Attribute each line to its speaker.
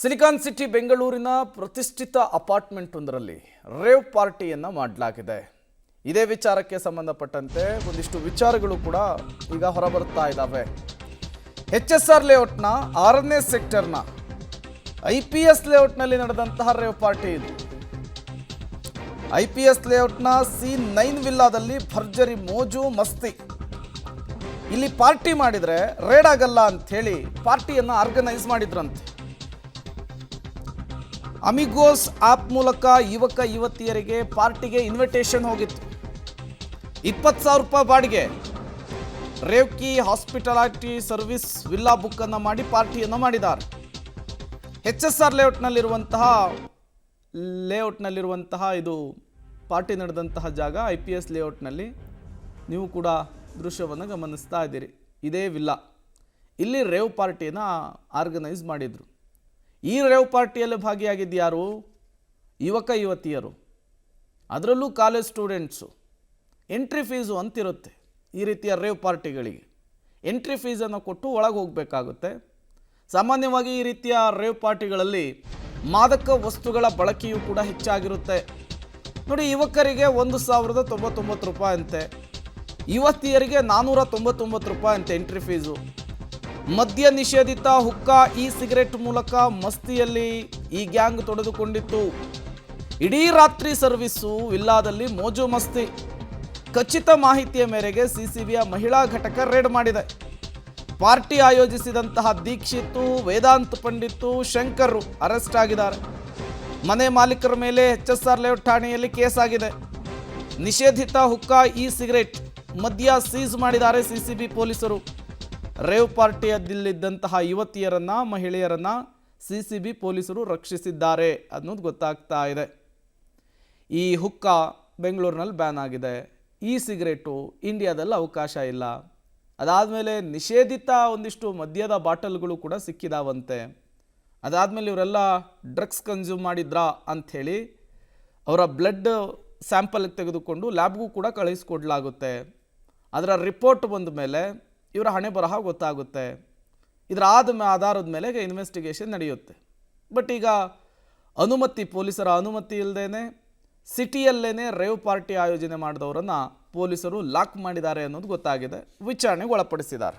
Speaker 1: Silicon city ಬೆಂಗಳೂರಿನ ಪ್ರತಿಷ್ಠಿತ apartment ಒಂದರಲ್ಲಿ ರೇವ್ ಪಾರ್ಟಿಯನ್ನು ಮಾಡಲಾಗಿದೆ. ಇದೇ ವಿಚಾರಕ್ಕೆ ಸಂಬಂಧಪಟ್ಟಂತೆ ಒಂದಿಷ್ಟು ವಿಚಾರಗಳು ಕೂಡ ಈಗ ಹೊರಬರುತ್ತಾ ಇದ್ದಾವೆ. HSR ಲೇಔಟ್ನ 6ನೇ ಸೆಕ್ಟರ್ನ IPS ಲೇಔಟ್ನಲ್ಲಿ ನಡೆದಂತಹ ರೇವ್ ಪಾರ್ಟಿ ಇದು. IPS ಲೇಔಟ್ನ C9 ವಿಲ್ಲಾದಲ್ಲಿ ಭರ್ಜರಿ ಮೋಜು ಮಸ್ತಿ. ಇಲ್ಲಿ ಪಾರ್ಟಿ ಮಾಡಿದರೆ ರೇಡ್ ಆಗಲ್ಲ ಅಂಥೇಳಿ ಪಾರ್ಟಿಯನ್ನು ಆರ್ಗನೈಸ್ ಮಾಡಿದ್ರಂತೆ. ಅಮಿಗೋಸ್ ಆ್ಯಪ್ ಮೂಲಕ ಯುವಕ ಯುವತಿಯರಿಗೆ ಪಾರ್ಟಿಗೆ ಇನ್ವಿಟೇಷನ್ ಹೋಗಿತ್ತು. 20,000 ರೂಪಾಯಿ ಬಾಡಿಗೆ ರೇವ್ಕಿ ಹಾಸ್ಪಿಟಾಲಿಟಿ ಸರ್ವಿಸ್ ವಿಲ್ಲಾ ಬುಕ್ಕನ್ನು ಮಾಡಿ ಪಾರ್ಟಿಯನ್ನು ಮಾಡಿದ್ದಾರೆ. HSR ಲೇಔಟ್ನಲ್ಲಿರುವಂತಹ ಇದು ಪಾರ್ಟಿ ನಡೆದಂತಹ ಜಾಗ. IPS ಲೇಔಟ್ನಲ್ಲಿ ನೀವು ಕೂಡ ದೃಶ್ಯವನ್ನು ಗಮನಿಸ್ತಾ ಇದ್ದೀರಿ. ಇದೇ ವಿಲ್ಲಾ, ಇಲ್ಲಿ ರೇವ್ ಪಾರ್ಟಿಯನ್ನು ಆರ್ಗನೈಸ್ ಮಾಡಿದರು. ಈ ರೇವ್ ಪಾರ್ಟಿಯಲ್ಲಿ ಭಾಗಿಯಾಗಿದ್ದು ಯುವಕ ಯುವತಿಯರು, ಅದರಲ್ಲೂ ಕಾಲೇಜ್ ಸ್ಟೂಡೆಂಟ್ಸು. ಎಂಟ್ರಿ ಫೀಸು ಅಂತಿರುತ್ತೆ ಈ ರೀತಿಯ ರೇವ್ ಪಾರ್ಟಿಗಳಿಗೆ. ಎಂಟ್ರಿ ಫೀಸನ್ನು ಕೊಟ್ಟು ಒಳಗೆ ಹೋಗಬೇಕಾಗುತ್ತೆ. ಸಾಮಾನ್ಯವಾಗಿ ಈ ರೀತಿಯ ರೇವ್ ಪಾರ್ಟಿಗಳಲ್ಲಿ ಮಾದಕ ವಸ್ತುಗಳ ಬಳಕೆಯೂ ಕೂಡ ಹೆಚ್ಚಾಗಿರುತ್ತೆ. ನೋಡಿ, ಯುವಕರಿಗೆ 1,099 ರೂಪಾಯಿ ಅಂತೆ, ಯುವತಿಯರಿಗೆ 499 ರೂಪಾಯಿ ಅಂತೆ ಎಂಟ್ರಿ ಫೀಸು. ಮದ್ಯ ನಿಷೇಧಿತ ಹುಕ್ಕಾ ಸಿಗರೆಟ್ ಮೂಲಕ ಮಸ್ತಿಯಲ್ಲಿ ಈ ಗ್ಯಾಂಗ್ ತೊಡೆದುಕೊಂಡಿತ್ತು. ಇಡೀ ರಾತ್ರಿ ಸರ್ವಿಸ್ಸು ವಿಲ್ಲಾದಲ್ಲಿ ಮೋಜು ಮಸ್ತಿ. ಖಚಿತ ಮಾಹಿತಿಯ ಮೇರೆಗೆ CCBಯ ಮಹಿಳಾ ಘಟಕ ರೇಡ್ ಮಾಡಿದೆ. ಪಾರ್ಟಿ ಆಯೋಜಿಸಿದಂತಹ ದೀಕ್ಷಿತ್, ವೇದಾಂತ್ ಪಂಡಿತ್, ಶಂಕರ್ ಅರೆಸ್ಟ್ ಆಗಿದ್ದಾರೆ. ಮನೆ ಮಾಲೀಕರ ಮೇಲೆ HSR ಲೇಔಟ್ ಠಾಣೆಯಲ್ಲಿ ಕೇಸ್ ಆಗಿದೆ. ನಿಷೇಧಿತ ಹುಕ್ಕಾ ಸಿಗರೆಟ್ ಮದ್ಯ ಸೀಸ್ ಮಾಡಿದ್ದಾರೆ CCB ಪೊಲೀಸರು. ರೇವ್ ಪಾರ್ಟಿಯಲ್ಲಿದ್ದಂತಹ ಯುವತಿಯರನ್ನ, ಮಹಿಳೆಯರನ್ನ CCB ಪೊಲೀಸರು ರಕ್ಷಿಸಿದ್ದಾರೆ ಅನ್ನೋದು ಗೊತ್ತಾಗ್ತಾ ಇದೆ. ಈ ಹುಕ್ಕಾ ಬೆಂಗಳೂರಿನಲ್ಲಿ ಬ್ಯಾನ್ ಆಗಿದೆ. ಸಿಗರೇಟು ಇಂಡಿಯಾದಲ್ಲಿ ಅವಕಾಶ ಇಲ್ಲ. ಅದಾದಮೇಲೆ ನಿಷೇಧಿತ ಒಂದಿಷ್ಟು ಮದ್ಯದ ಬಾಟಲ್ಗಳು ಕೂಡ ಸಿಕ್ಕಿದಾವಂತೆ. ಅದಾದಮೇಲೆ ಇವರೆಲ್ಲ ಡ್ರಗ್ಸ್ ಕನ್ಸ್ಯೂಮ್ ಮಾಡಿದ್ರಾ ಅಂಥೇಳಿ ಅವರ ಬ್ಲಡ್ ಸ್ಯಾಂಪಲ್ ತೆಗೆದುಕೊಂಡು ಲ್ಯಾಬ್ಗೂ ಕೂಡ ಕಳಿಸ್ಕೊಡ್ಲಾಗುತ್ತೆ. ಅದರ ರಿಪೋರ್ಟ್ ಬಂದ ಮೇಲೆ ಇವರ ಹಣೆ ಬರಹ ಗೊತ್ತಾಗುತ್ತೆ. ಇದರ ಆಧಾರದ ಮೇಲೆ ಇನ್ವೆಸ್ಟಿಗೇಷನ್ ನಡೆಯುತ್ತೆ. ಬಟ್ ಈಗ ಪೊಲೀಸರ ಅನುಮತಿ ಇಲ್ಲದೇನೆ ಸಿಟಿಯಲ್ಲೇನೆ ರೇವ್ ಪಾರ್ಟಿ ಆಯೋಜನೆ ಮಾಡಿದವರನ್ನು ಪೊಲೀಸರು ಲಾಕ್ ಮಾಡಿದ್ದಾರೆ ಅನ್ನೋದು ಗೊತ್ತಾಗಿದೆ. ವಿಚಾರಣೆಗೆ ಒಳಪಡಿಸಿದ್ದಾರೆ.